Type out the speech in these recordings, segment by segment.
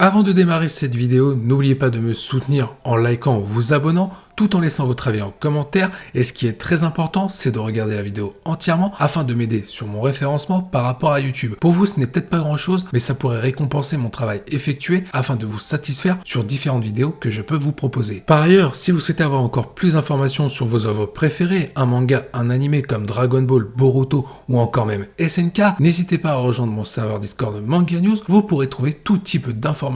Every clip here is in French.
Avant de démarrer cette vidéo, n'oubliez pas de me soutenir en likant ou vous abonnant, tout en laissant votre avis en commentaire. Et ce qui est très important, c'est de regarder la vidéo entièrement afin de m'aider sur mon référencement par rapport à YouTube. Pour vous, ce n'est peut-être pas grand chose, mais ça pourrait récompenser mon travail effectué afin de vous satisfaire sur différentes vidéos que je peux vous proposer. Par ailleurs, si vous souhaitez avoir encore plus d'informations sur vos œuvres préférées, un manga, un animé comme Dragon Ball, Boruto ou encore même SNK, n'hésitez pas à rejoindre mon serveur Discord Manga News. Vous pourrez trouver tout type d'informations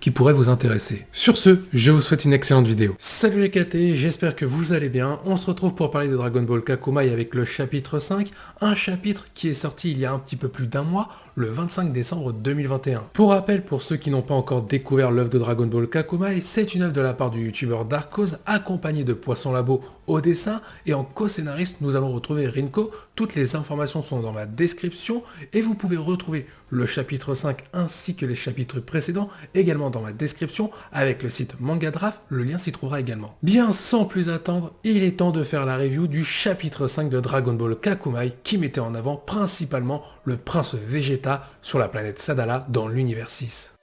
qui pourraient vous intéresser. Sur ce, je vous souhaite une excellente vidéo. Salut les KT, j'espère que vous allez bien. On se retrouve pour parler de Dragon Ball Kakumai avec le chapitre 5, un chapitre qui est sorti il y a un petit peu plus d'un mois, le 25 décembre 2021. Pour rappel, pour ceux qui n'ont pas encore découvert l'œuvre de Dragon Ball Kakumai, c'est une œuvre de la part du youtubeur Darkhoz, accompagné de Poisson Labo au dessin, et en co-scénariste, nous allons retrouver Rinko. Toutes les informations sont dans la description, et vous pouvez retrouver le chapitre 5 ainsi que les chapitres précédents également dans la description avec le site Mangadraft, le lien s'y trouvera également. Bien sans plus attendre, il est temps de faire la review du chapitre 5 de Dragon Ball Kakumai qui mettait en avant principalement le prince Vegeta sur la planète Sadala dans l'univers 6.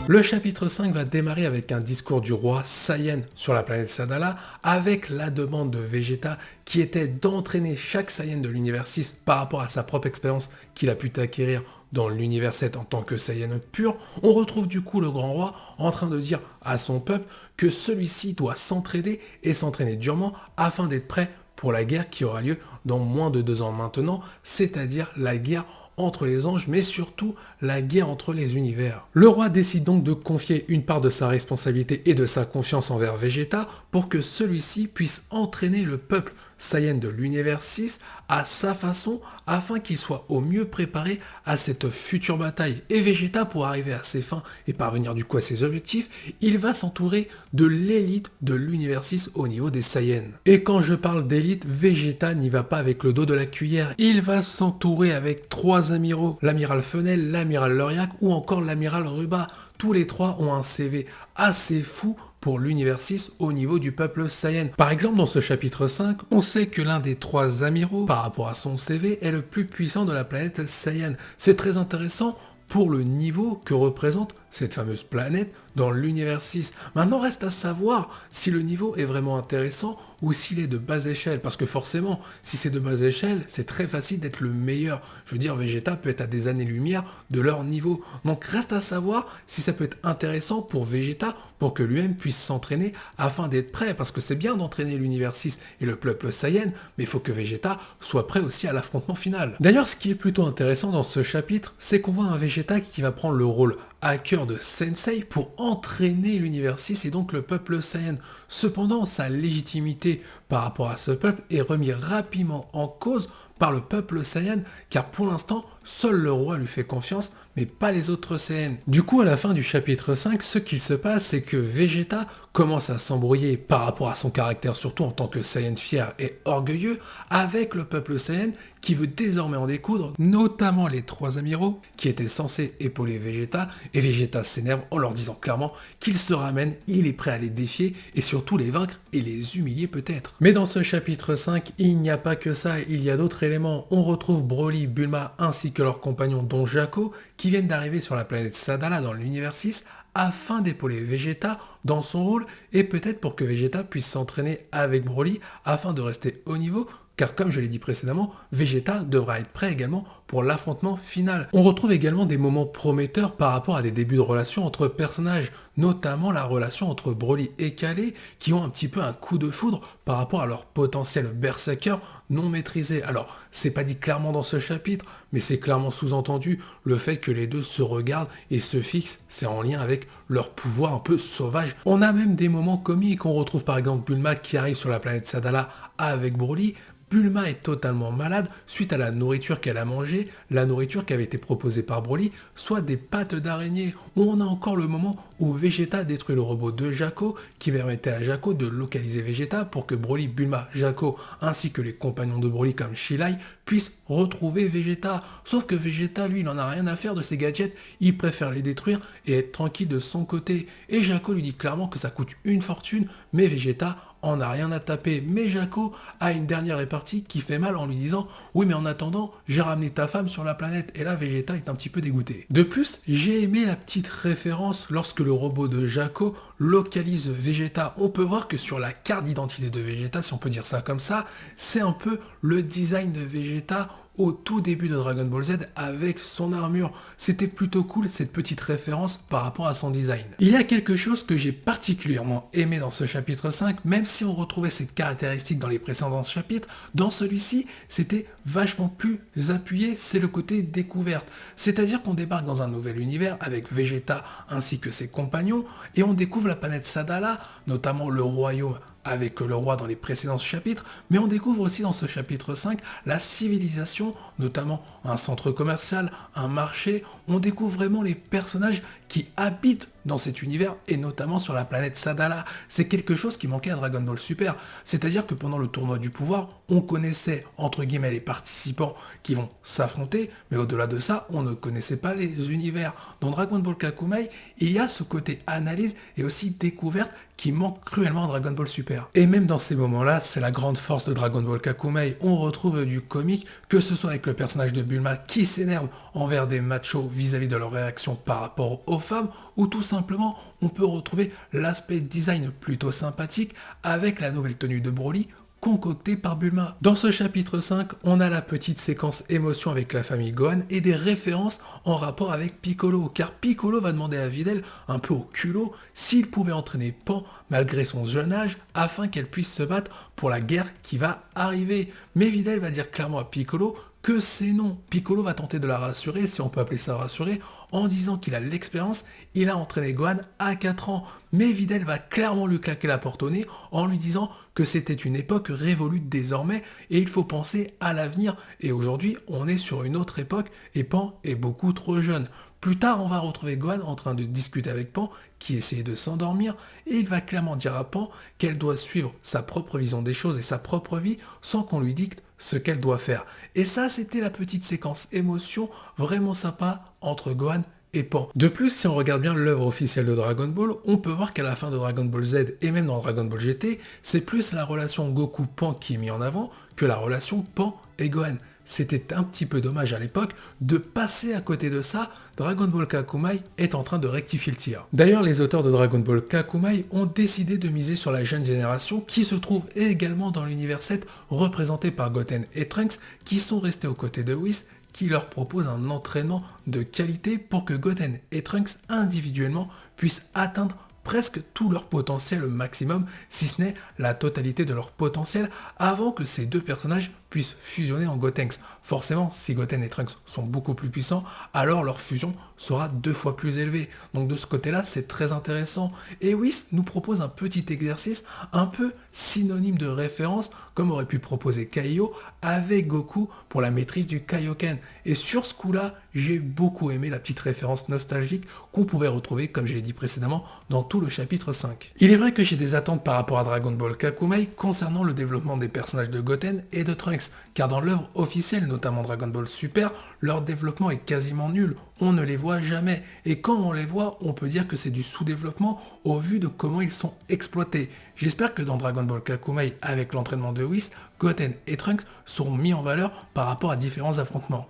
Le chapitre 5 va démarrer avec un discours du roi Saiyan sur la planète Sadala avec la demande de Vegeta qui était d'entraîner chaque Saiyan de l'univers 6 par rapport à sa propre expérience qu'il a pu acquérir dans l'univers 7 en tant que Saiyan pur. On retrouve du coup le grand roi en train de dire à son peuple que celui-ci doit s'entraider et s'entraîner durement afin d'être prêt pour la guerre qui aura lieu dans moins de 2 ans maintenant, c'est-à-dire la guerre entre les anges, mais surtout la guerre entre les univers. Le roi décide donc de confier une part de sa responsabilité et de sa confiance envers Vegeta pour que celui-ci puisse entraîner le peuple Saiyan de l'univers 6 à sa façon afin qu'il soit au mieux préparé à cette future bataille. Et Vegeta, pour arriver à ses fins et parvenir du coup à ses objectifs, il va s'entourer de l'élite de l'univers 6 au niveau des Saiyans. Et quand je parle d'élite, Vegeta n'y va pas avec le dos de la cuillère. Il va s'entourer avec 3 amiraux, l'amiral Fenel, l'amiral Loriak ou encore l'amiral Ruba. Tous les 3 ont un CV assez fou pour l'univers 6 au niveau du peuple Saiyan. Par exemple, dans ce chapitre 5, on sait que l'un des 3 amiraux, par rapport à son CV, est le plus puissant de la planète Saiyan. C'est très intéressant pour le niveau que représente cette fameuse planète dans l'univers 6. Maintenant, reste à savoir si le niveau est vraiment intéressant ou s'il est de bas échelle. Parce que forcément, si c'est de bas échelle, c'est très facile d'être le meilleur. Je veux dire, Vegeta peut être à des années-lumière de leur niveau. Donc reste à savoir si ça peut être intéressant pour Vegeta pour que lui-même puisse s'entraîner afin d'être prêt. Parce que c'est bien d'entraîner l'univers 6 et le peuple Saiyan, mais il faut que Vegeta soit prêt aussi à l'affrontement final. D'ailleurs, ce qui est plutôt intéressant dans ce chapitre, c'est qu'on voit un Vegeta qui va prendre le rôle à cœur de Sensei pour entraîner l'univers 6 et donc le peuple Saiyan. Cependant, sa légitimité par rapport à ce peuple est remise rapidement en cause par le peuple Saiyan, car pour l'instant, seul le roi lui fait confiance, mais pas les autres Saiyans. Du coup, à la fin du chapitre 5, ce qu'il se passe, c'est que Vegeta commence à s'embrouiller par rapport à son caractère, surtout en tant que Saiyan fier et orgueilleux, avec le peuple Saiyan qui veut désormais en découdre, notamment les 3 amiraux qui étaient censés épauler Vegeta, et Vegeta s'énerve en leur disant clairement qu'il se ramène, il est prêt à les défier et surtout les vaincre et les humilier peut-être. Mais dans ce chapitre 5, il n'y a pas que ça, il y a d'autres éléments. On retrouve Broly, Bulma ainsi que leurs compagnons Don Jaco qui viennent d'arriver sur la planète Sadala dans l'univers 6 afin d'épauler Vegeta dans son rôle et peut-être pour que Vegeta puisse s'entraîner avec Broly afin de rester au niveau, car comme je l'ai dit précédemment, Vegeta devra être prêt également pour l'affrontement final. On retrouve également des moments prometteurs par rapport à des débuts de relations entre personnages, notamment la relation entre Broly et Kale, qui ont un petit peu un coup de foudre par rapport à leur potentiel berserker non maîtrisé. Alors, c'est pas dit clairement dans ce chapitre, mais c'est clairement sous-entendu le fait que les deux se regardent et se fixent, c'est en lien avec leur pouvoir un peu sauvage. On a même des moments comiques, on retrouve par exemple Bulma qui arrive sur la planète Sadala avec Broly. Bulma est totalement malade suite à la nourriture qu'elle a mangée, la nourriture qui avait été proposée par Broly, soit des pattes d'araignée. On a encore le moment où Vegeta détruit le robot de Jaco qui permettait à Jaco de localiser Vegeta pour que Broly, Bulma, Jaco ainsi que les compagnons de Broly comme Shilai puisse retrouver Vegeta. Sauf que Vegeta, lui, il en a rien à faire de ses gadgets, il préfère les détruire et être tranquille de son côté. Et Jaco lui dit clairement que ça coûte une fortune, mais Vegeta en a rien à taper. Mais Jaco a une dernière répartie qui fait mal en lui disant « Oui, mais en attendant, j'ai ramené ta femme sur la planète. » Et là, Vegeta est un petit peu dégoûté. De plus, j'ai aimé la petite référence lorsque le robot de Jaco localise Vegeta. On peut voir que sur la carte d'identité de Vegeta, si on peut dire ça comme ça, c'est un peu le design de Vegeta au tout début de Dragon Ball Z avec son armure. C'était plutôt cool cette petite référence par rapport à son design. Il y a quelque chose que j'ai particulièrement aimé dans ce chapitre 5, même si on retrouvait cette caractéristique dans les précédents chapitres, dans celui-ci, c'était vachement plus appuyé, c'est le côté découverte. C'est-à-dire qu'on débarque dans un nouvel univers avec Vegeta ainsi que ses compagnons, et on découvre la planète Sadala, notamment le royaume avec le roi dans les précédents chapitres, mais on découvre aussi dans ce chapitre 5 la civilisation, notamment un centre commercial, un marché. On découvre vraiment les personnages qui habitent dans cet univers et notamment sur la planète Sadala. C'est quelque chose qui manquait à Dragon Ball Super, c'est-à-dire que pendant le tournoi du pouvoir, on connaissait entre guillemets les participants qui vont s'affronter, mais au-delà de ça, on ne connaissait pas les univers. Dans Dragon Ball Kakumei, il y a ce côté analyse et aussi découverte qui manque cruellement à Dragon Ball Super. Et même dans ces moments-là, c'est la grande force de Dragon Ball Kakumei. On retrouve du comique, que ce soit avec le personnage de Bulma qui s'énerve envers des machos vis-à-vis de leur réaction par rapport aux femmes, ou tout simplement, on peut retrouver l'aspect design plutôt sympathique avec la nouvelle tenue de Broly, concocté par Bulma. Dans ce chapitre 5, on a la petite séquence émotion avec la famille Gohan et des références en rapport avec Piccolo, car Piccolo va demander à Videl, un peu au culot, s'il pouvait entraîner Pan malgré son jeune âge afin qu'elle puisse se battre pour la guerre qui va arriver. Mais Videl va dire clairement à Piccolo que c'est non. Piccolo va tenter de la rassurer, si on peut appeler ça rassurer, en disant qu'il a l'expérience, il a entraîné Gohan à 4 ans. Mais Videl va clairement lui claquer la porte au nez en lui disant que c'était une époque révolue désormais et il faut penser à l'avenir. Et aujourd'hui, on est sur une autre époque et Pan est beaucoup trop jeune. Plus tard, on va retrouver Gohan en train de discuter avec Pan, qui essayait de s'endormir, et il va clairement dire à Pan qu'elle doit suivre sa propre vision des choses et sa propre vie sans qu'on lui dicte ce qu'elle doit faire. Et ça, c'était la petite séquence émotion vraiment sympa entre Gohan et Pan. De plus, si on regarde bien l'œuvre officielle de Dragon Ball, on peut voir qu'à la fin de Dragon Ball Z et même dans Dragon Ball GT, c'est plus la relation Goku-Pan qui est mise en avant que la relation Pan et Gohan. C'était un petit peu dommage à l'époque de passer à côté de ça. Dragon Ball Kakumei est en train de rectifier le tir. D'ailleurs, les auteurs de Dragon Ball Kakumei ont décidé de miser sur la jeune génération qui se trouve également dans l'univers 7 représenté par Goten et Trunks qui sont restés aux côtés de Whis qui leur propose un entraînement de qualité pour que Goten et Trunks individuellement puissent atteindre presque tout leur potentiel maximum, si ce n'est la totalité de leur potentiel, avant que ces deux personnages puissent fusionner en Gotenks. Forcément, si Goten et Trunks sont beaucoup plus puissants, alors leur fusion sera 2 fois plus élevée. Donc de ce côté-là, c'est très intéressant. Et Whis nous propose un petit exercice un peu synonyme de référence, comme aurait pu proposer Kaiô avec Goku pour la maîtrise du Kaioken. Et sur ce coup-là, j'ai beaucoup aimé la petite référence nostalgique qu'on pouvait retrouver, comme je l'ai dit précédemment, dans tout le chapitre 5. Il est vrai que j'ai des attentes par rapport à Dragon Ball Kakumei concernant le développement des personnages de Goten et de Trunks, car dans l'œuvre officielle, notamment Dragon Ball Super, leur développement est quasiment nul, on ne les voit jamais, et quand on les voit, on peut dire que c'est du sous-développement au vu de comment ils sont exploités. J'espère que dans Dragon Ball Kakumei, avec l'entraînement de Whis, Goten et Trunks seront mis en valeur par rapport à différents affrontements.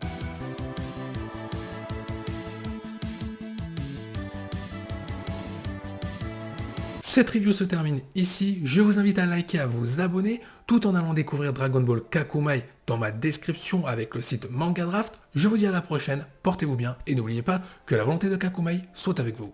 Cette review se termine ici, je vous invite à liker, à vous abonner, tout en allant découvrir Dragon Ball Kakumei dans ma description avec le site Manga Draft. Je vous dis à la prochaine, portez-vous bien et n'oubliez pas que la volonté de Kakumei soit avec vous.